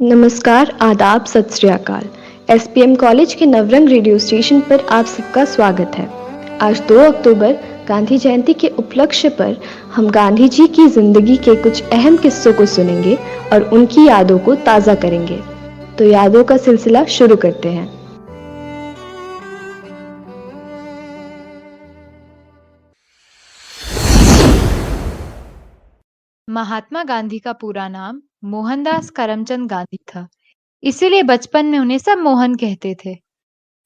नमस्कार, आदाब, सत श्री अकाल। एसपीएम कॉलेज के नवरंग रेडियो स्टेशन पर आप सबका स्वागत है। आज 2 अक्टूबर गांधी जयंती के उपलक्ष्य पर हम गांधी जी की जिंदगी के कुछ अहम किस्सों को सुनेंगे और उनकी यादों को ताज़ा करेंगे। तो यादों का सिलसिला शुरू करते हैं। महात्मा गांधी का पूरा नाम मोहनदास करमचंद गांधी था। इसीलिए बचपन में उन्हें सब मोहन कहते थे।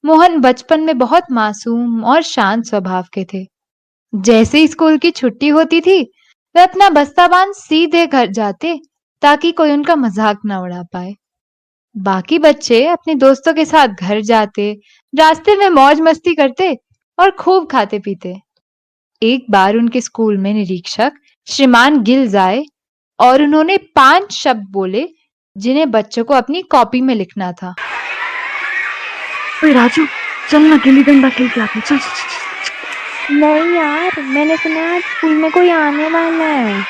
मोहन बचपन में बहुत मासूम और शांत स्वभाव के थे। जैसे ही स्कूल की छुट्टी होती थी, वे अपना बस्ता बांध सीधे घर जाते ताकि कोई उनका मजाक न उड़ा पाए। बाकी बच्चे अपने दोस्तों के साथ घर जाते, रास्ते में मौज मस्ती करते और खूब खाते पीते। एक बार उनके स्कूल में निरीक्षक श्रीमान गिल्स आए और उन्होंने 5 शब्द बोले जिन्हें बच्चों को अपनी कॉपी में लिखना था। ओए राजू, चल ना गिल्ली डंडा खेल के आते। चल चल चल। नहीं यार, मैंने सुना है आज स्कूल में कोई आने वाला है।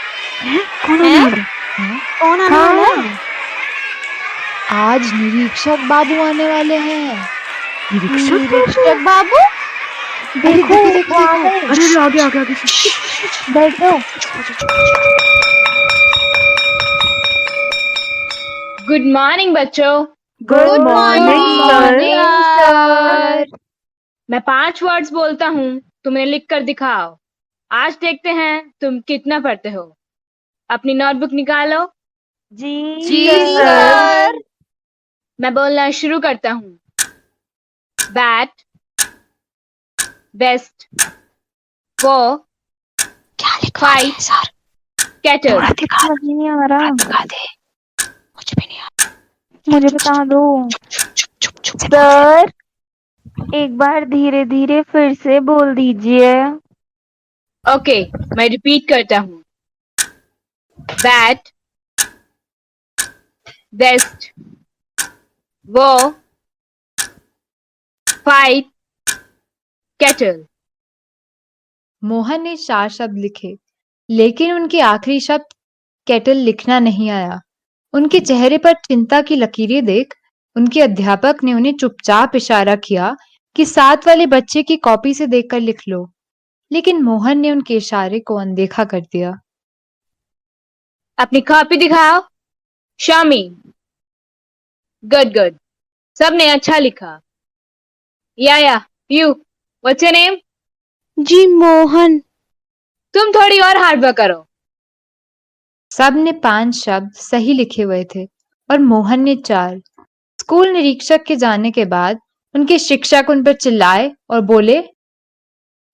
कौन आने वाला है? कौन आने वाला है? आज निरीक्षक बाबू आने वाले हैं। निरीक्षक बाबू, देखो देखो, वो आ गए। अरे अरे, आगे आगे आगे। बैठो। गुड मॉर्निंग बच्चों। Good morning sir. सर। मैं 5 वर्ड्स बोलता हूँ, तुमने लिख कर दिखाओ। आज देखते हैं तुम कितना पढ़ते हो। अपनी नोटबुक निकालो। जी सर। मैं बोलना शुरू करता हूँ। बैट, बेस्ट, वो, क्या लिखा फाइट, सर? कैटल। थोड़ा दिखा समझ ही नहीं आ रहा। दे। मुझे भी नहीं आता। मुझे बता दो। चुप चुप से सर, एक बार धीरे धीरे फिर से बोल दीजिए। ओके, मैं रिपीट करता हूँ। बैट, बेस्ट, वो, फाइट, कैटल। मोहन ने 4 शब्द लिखे, लेकिन उनके आखिरी शब्द केटल लिखना नहीं आया। उनके चेहरे पर चिंता की लकीरें देख उनके अध्यापक ने उन्हें चुपचाप इशारा किया कि साथ वाले बच्चे की कॉपी से देखकर लिख लो। लेकिन मोहन ने उनके इशारे को अनदेखा कर दिया। अपनी कॉपी दिखाओ। शामी। गुड गुड, सबने अच्छा लिखा। या यू, व्हाट्स योर नेम? जी मोहन। तुम थोड़ी और हार्ड वर्क करो। सब ने 5 शब्द सही लिखे हुए थे और मोहन ने 4। स्कूल निरीक्षक के जाने के बाद उनके शिक्षक उन पर चिल्लाए और बोले,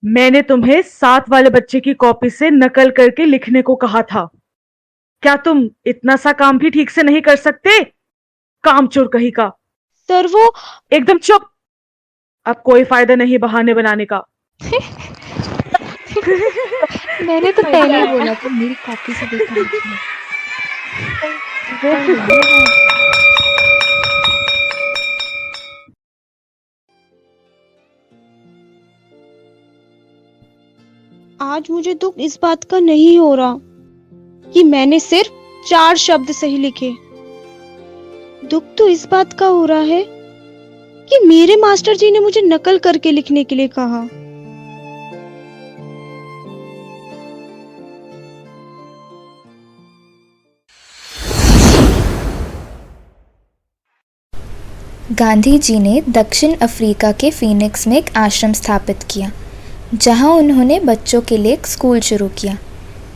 मैंने तुम्हें साथ वाले बच्चे की कॉपी से नकल करके लिखने को कहा था। क्या तुम इतना सा काम भी ठीक से नहीं कर सकते? कामचोर कहीं का। सर वो एकदम चुप। अब कोई फायदा नहीं बहाने बनाने का। मैंने तो पहले ही बोला था मेरी कॉपी से देखकर लिखना। आज मुझे दुख इस बात का नहीं हो रहा कि मैंने सिर्फ 4 शब्द सही लिखे। दुख तो इस बात का हो रहा है कि मेरे मास्टर जी ने मुझे नकल करके लिखने के लिए कहा। गांधी जी ने दक्षिण अफ्रीका के फीनिक्स में एक आश्रम स्थापित किया, जहां उन्होंने बच्चों के लिए एक स्कूल शुरू किया।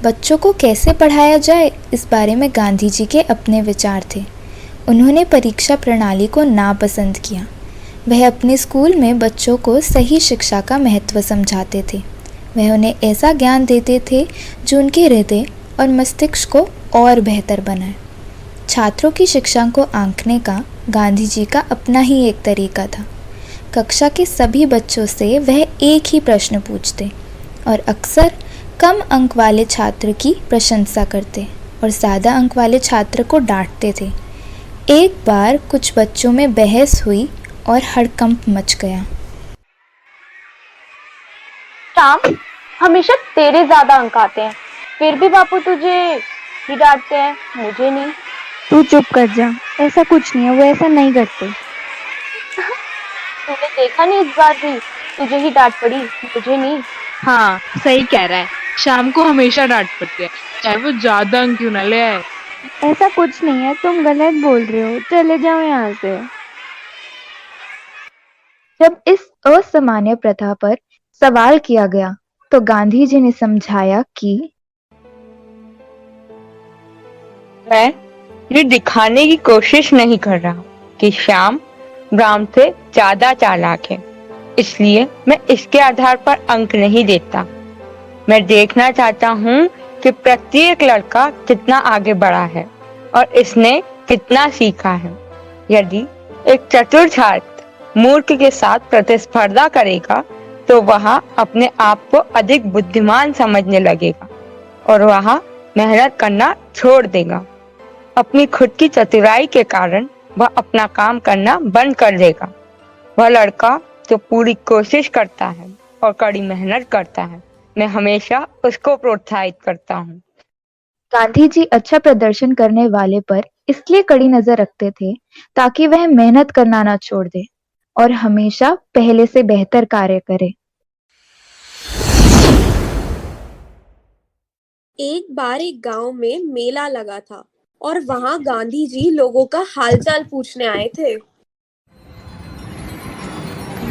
बच्चों को कैसे पढ़ाया जाए, इस बारे में गांधी जी के अपने विचार थे। उन्होंने परीक्षा प्रणाली को नापसंद किया। वह अपने स्कूल में बच्चों को सही शिक्षा का महत्व समझाते थे। वह उन्हें ऐसा ज्ञान देते थे जो उनके हृदय और मस्तिष्क को और बेहतर बनाए। छात्रों की शिक्षा को आंकने का गांधी जी का अपना ही एक तरीका था। कक्षा के सभी बच्चों से वह एक ही प्रश्न पूछते और अक्सर कम अंक वाले छात्र की प्रशंसा करते और ज़्यादा अंक वाले छात्र को डांटते थे। एक बार कुछ बच्चों में बहस हुई और हड़कंप मच गया। शाम, हमेशा तेरे ज्यादा अंक आते हैं, फिर भी बापू तुझे ही डांटते हैं, मुझे नहीं। तू चुप कर जा। ऐसा कुछ नहीं है, वो ऐसा नहीं करते। तूने देखा नहीं, इस बार भी तुझे ही डांट पड़ी, मुझे नहीं। हाँ, सही कह रहा है। शाम को हमेशा डांट पड़ती है, चाहे वो ज्यादा अंक क्यों ना ले आए। ऐसा कुछ नहीं है, तुम गलत बोल रहे हो, चले जाओ यहाँ से। जब इस असामान्य प्रथा पर सवाल किया गया तो गांधी जी ने समझाया कि मैं ये दिखाने की कोशिश नहीं कर रहा कि श्याम राम से ज्यादा चालाक है, इसलिए मैं इसके आधार पर अंक नहीं देता। मैं देखना चाहता हूँ कि प्रत्येक लड़का कितना आगे बढ़ा है और इसने कितना सीखा है। यदि एक चतुर छात्र मूर्ख के साथ प्रतिस्पर्धा करेगा तो वह अपने आप को अधिक बुद्धिमान समझने लगेगा और वह मेहनत करना छोड़ देगा। अपनी खुद की चतुराई के कारण वह अपना काम करना बंद कर देगा। वह लड़का जो पूरी कोशिश करता है और कड़ी मेहनत करता है, मैं हमेशा उसको प्रोत्साहित करता हूँ। गांधी जी अच्छा प्रदर्शन करने वाले पर इसलिए कड़ी नजर रखते थे ताकि वह मेहनत करना ना छोड़ दे और हमेशा पहले से बेहतर कार्य करे। एक बार एक गांव में मेला लगा था और वहां गांधी जी लोगों का हालचाल पूछने आए थे।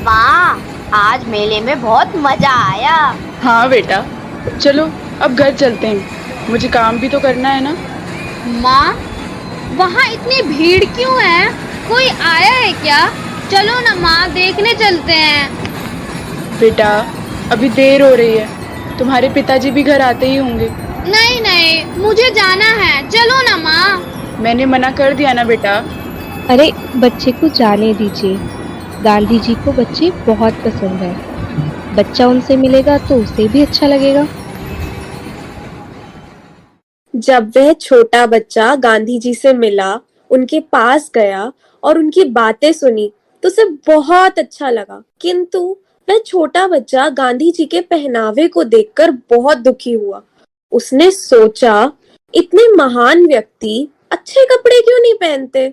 माँ, आज मेले में बहुत मजा आया। हाँ बेटा, चलो अब घर चलते हैं, मुझे काम भी तो करना है ना। माँ, वहाँ इतनी भीड़ क्यों है? कोई आया है क्या? चलो ना माँ, देखने चलते हैं। बेटा, अभी देर हो रही है, तुम्हारे पिताजी भी घर आते ही होंगे। नहीं नहीं, मुझे जाना है, चलो ना माँ। मैंने मना कर दिया ना बेटा। अरे बच्चे को जाने दीजिए, गांधी जी को बच्चे बहुत पसंद है, बच्चा उनसे मिलेगा तो उसे भी अच्छा लगेगा। जब वह छोटा बच्चा गांधी जी से मिला, उनके पास गया और उनकी बातें सुनी तो उसे बहुत अच्छा लगा। किंतु वह छोटा बच्चा गांधी जी के पहनावे को देखकर बहुत दुखी हुआ। उसने सोचा, इतने महान व्यक्ति अच्छे कपड़े क्यों नहीं पहनते?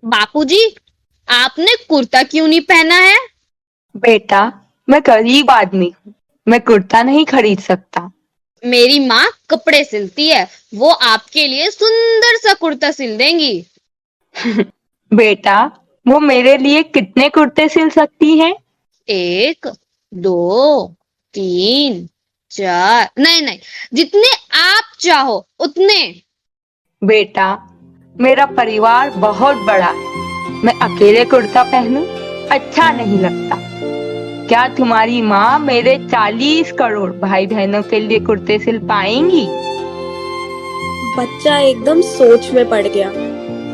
बापूजी, आपने कुर्ता क्यों नहीं पहना है? बेटा, मैं गरीब आदमी हूँ, मैं कुर्ता नहीं खरीद सकता। मेरी माँ कपड़े सिलती है, वो आपके लिए सुंदर सा कुर्ता सिल देंगी। बेटा, वो मेरे लिए कितने कुर्ते सिल सकती हैं? 1, 2, 3, 4, नहीं, जितने आप चाहो उतने। बेटा, मेरा परिवार बहुत बड़ा है, मैं अकेले कुर्ता पहनूं अच्छा नहीं लगता। क्या तुम्हारी माँ मेरे 40 करोड़ भाई बहनों के लिए कुर्ते सिल पाएंगी? बच्चा एकदम सोच में पड़ गया।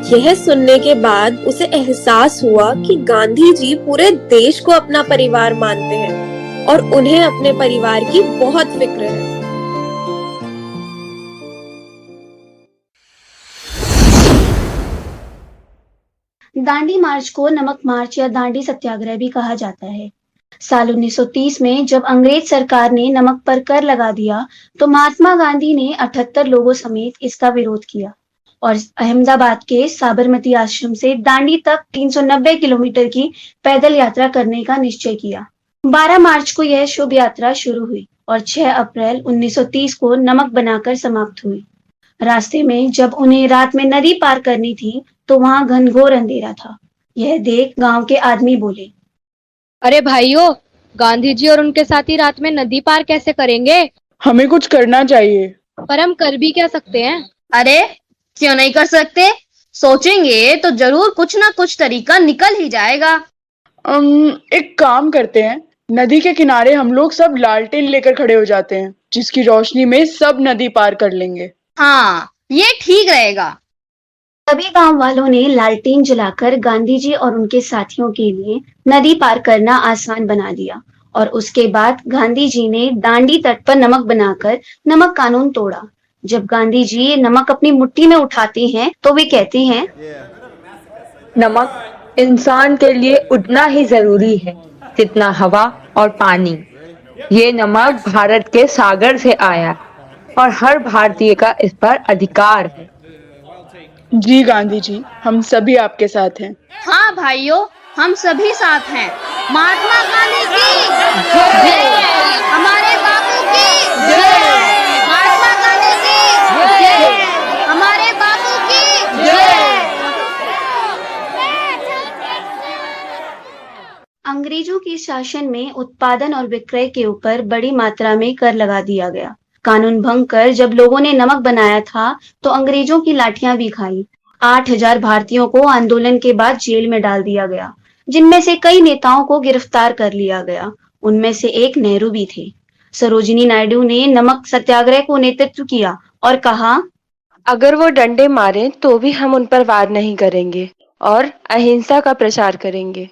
यह सुनने के बाद उसे एहसास हुआ कि गांधी जी पूरे देश को अपना परिवार मानते हैं और उन्हें अपने परिवार की बहुत फिक्र है। दांडी मार्च को नमक मार्च या दांडी सत्याग्रह भी कहा जाता है। साल 1930 में जब अंग्रेज सरकार ने नमक पर कर लगा दिया तो महात्मा गांधी ने 78 लोगों समेत इसका विरोध किया और अहमदाबाद के साबरमती आश्रम से दांडी तक 390 किलोमीटर की पैदल यात्रा करने का निश्चय किया। 12 मार्च को यह शुभ यात्रा शुरू हुई और 6 अप्रैल 1930 को नमक बनाकर समाप्त हुई। रास्ते में जब उन्हें रात में नदी पार करनी थी तो वहां घनघोर अंधेरा था। यह देख गांव के आदमी बोले, अरे भाइयों, गांधी जी और उनके साथी रात में नदी पार कैसे करेंगे? हमें कुछ करना चाहिए। पर हम कर भी क्या सकते हैं? अरे क्यों नहीं कर सकते? सोचेंगे तो जरूर कुछ ना कुछ तरीका निकल ही जाएगा। एक काम करते हैं, नदी के किनारे हम लोग सब लालटेन लेकर खड़े हो जाते हैं, जिसकी रोशनी में सब नदी पार कर लेंगे। हाँ, ये ठीक रहेगा। सभी गांव वालों ने लालटेन जलाकर गांधी जी और उनके साथियों के लिए नदी पार करना आसान बना दिया और उसके बाद गांधी जी ने दांडी तट पर नमक बनाकर नमक कानून तोड़ा। जब गांधी जी नमक अपनी मुट्ठी में उठाते हैं तो वे कहते हैं, नमक इंसान के लिए उतना ही जरूरी है जितना हवा और पानी। ये नमक भारत के सागर से आया और हर भारतीय का इस पर अधिकार है। जी गांधी जी, हम सभी आपके साथ हैं। हाँ भाइयों, हम सभी साथ हैं। महात्मा गांधी की जय, हमारे बापू की जय, महात्मा गांधी की जय, हमारे बापू की जय। अंग्रेजों के शासन में उत्पादन और विक्रय के ऊपर बड़ी मात्रा में कर लगा दिया गया। कानून भंग कर जब लोगों ने नमक बनाया था तो अंग्रेजों की लाठियां भी खाई। 8,000 भारतीयों को आंदोलन के बाद जेल में डाल दिया गया, जिनमें से कई नेताओं को गिरफ्तार कर लिया गया। उनमें से एक नेहरू भी थे। सरोजिनी नायडू ने नमक सत्याग्रह को नेतृत्व किया और कहा, अगर वो डंडे मारें तो भी हम उन पर वार नहीं करेंगे और अहिंसा का प्रचार करेंगे।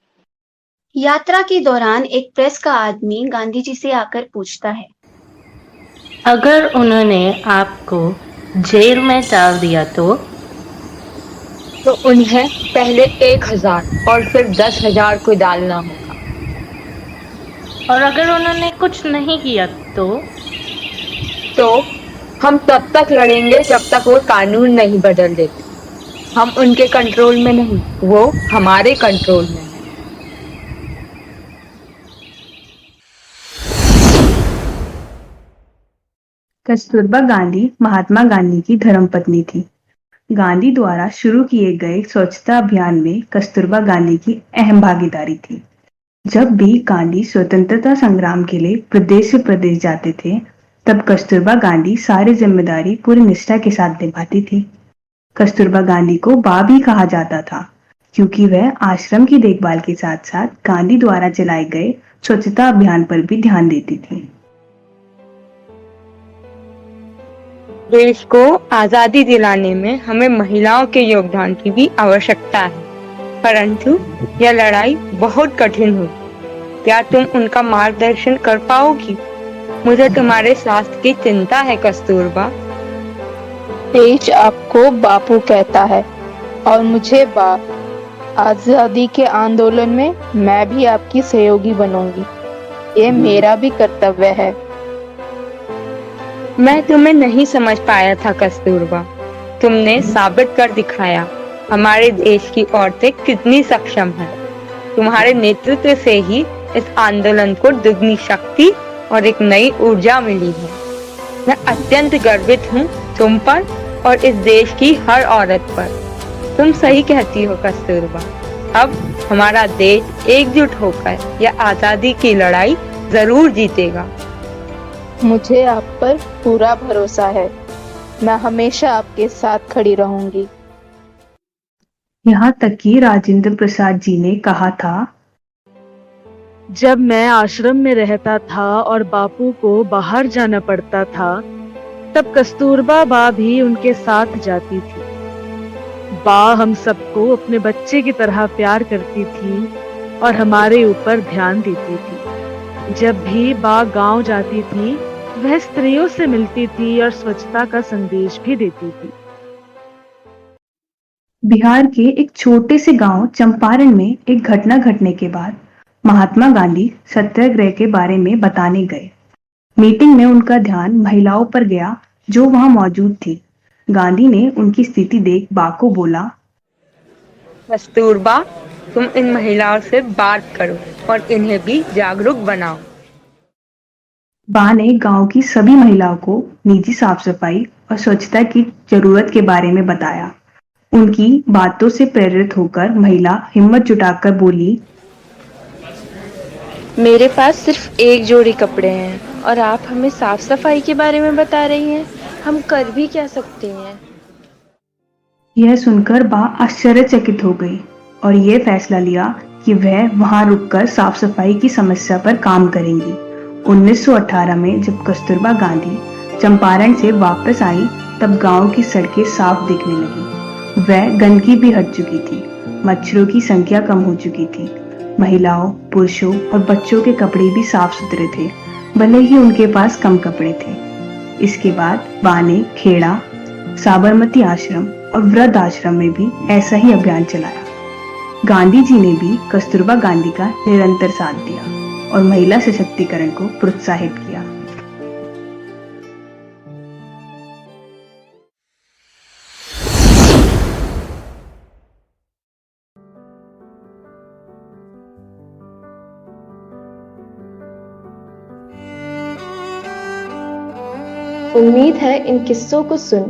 यात्रा के दौरान एक प्रेस का आदमी गांधी जी से आकर पूछता है, अगर उन्होंने आपको जेल में डाल दिया तो उन्हें पहले 1,000 और फिर 10,000 को डालना होगा। और अगर उन्होंने कुछ नहीं किया तो हम तब तक लड़ेंगे जब तक वो कानून नहीं बदल देते। हम उनके कंट्रोल में नहीं, वो हमारे कंट्रोल में है। कस्तूरबा गांधी महात्मा गांधी की धर्मपत्नी थी। गांधी द्वारा शुरू किए गए स्वच्छता अभियान में कस्तूरबा गांधी की अहम भागीदारी थी। जब भी गांधी स्वतंत्रता संग्राम के लिए प्रदेश से प्रदेश जाते थे, तब कस्तूरबा गांधी सारी जिम्मेदारी पूरी निष्ठा के साथ निभाती थी। कस्तूरबा गांधी को बा भी कहा जाता था, क्योंकि वह आश्रम की देखभाल के साथ साथ गांधी द्वारा चलाए गए स्वच्छता अभियान पर भी ध्यान देती थी। देश को आजादी दिलाने में हमें महिलाओं के योगदान की भी आवश्यकता है, परंतु यह लड़ाई बहुत कठिन होगी। क्या तुम उनका मार्गदर्शन कर पाओगी? मुझे तुम्हारे स्वास्थ्य की चिंता है कस्तूरबा। देश आपको बापू कहता है और मुझे बाप। आजादी के आंदोलन में मैं भी आपकी सहयोगी बनूंगी। ये मेरा भी कर्तव्य है। मैं तुम्हें नहीं समझ पाया था कस्तूरबा। तुमने साबित कर दिखाया हमारे देश की औरतें कितनी सक्षम हैं। तुम्हारे नेतृत्व से ही इस आंदोलन को दुगनी शक्ति और एक नई ऊर्जा मिली है। मैं अत्यंत गर्वित हूँ तुम पर और इस देश की हर औरत पर। तुम सही कहती हो कस्तूरबा। अब हमारा देश एकजुट होकर यह आजादी की लड़ाई जरूर जीतेगा। मुझे आप पर पूरा भरोसा है। मैं हमेशा आपके साथ खड़ी रहूंगी। यहाँ तक कि राजेंद्र प्रसाद जी ने कहा था, जब मैं आश्रम में रहता था और बापू को बाहर जाना पड़ता था, तब कस्तूरबा बा भी उनके साथ जाती थी। बा हम सबको अपने बच्चे की तरह प्यार करती थी और हमारे ऊपर ध्यान देती थी। जब भी बा गांव जाती थी, वह स्त्रियों से मिलती थी और स्वच्छता का संदेश भी देती थी। बिहार के एक छोटे से गांव चंपारण में एक घटना घटने के बाद महात्मा गांधी सत्याग्रह के बारे में बताने गए। मीटिंग में उनका ध्यान महिलाओं पर गया जो वहां मौजूद थी। गांधी ने उनकी स्थिति देख बा को बोला, कस्तूरबा, तुम इन महिलाओं से बात करो और इन्हें भी जागरूक बनाओ। बा ने गांव की सभी महिलाओं को निजी साफ सफाई और स्वच्छता की जरूरत के बारे में बताया। उनकी बातों से प्रेरित होकर महिला हिम्मत जुटाकर बोली, मेरे पास सिर्फ एक जोड़ी कपड़े हैं और आप हमें साफ सफाई के बारे में बता रही हैं। हम कर भी क्या सकते हैं? यह सुनकर बा आश्चर्यचकित हो गई और यह फैसला लिया कि वह वहां रुककर साफ सफाई की समस्या पर काम करेंगी। 1918 में जब कस्तूरबा गांधी चंपारण से वापस आई, तब गांव की सड़कें साफ दिखने लगी। वह गंदगी भी हट चुकी थी, मच्छरों की संख्या कम हो चुकी थी। महिलाओं, पुरुषों और बच्चों के कपड़े भी साफ सुथरे थे, भले ही उनके पास कम कपड़े थे। इसके बाद बा ने खेड़ा, साबरमती आश्रम और वृद्ध आश्रम में भी ऐसा ही अभियान चलाया। गांधी जी ने भी कस्तूरबा गांधी का निरंतर साथ दिया और महिला सशक्तिकरण को प्रोत्साहित किया। उम्मीद है इन किस्सों को सुन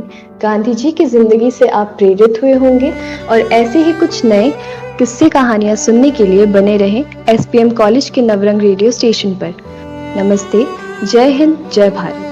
गांधी जी की जिंदगी से आप प्रेरित हुए होंगे और ऐसे ही कुछ नए किस्से कहानियां सुनने के लिए बने रहें एसपीएम कॉलेज के नवरंग रेडियो स्टेशन पर। नमस्ते, जय हिंद, जय भारत।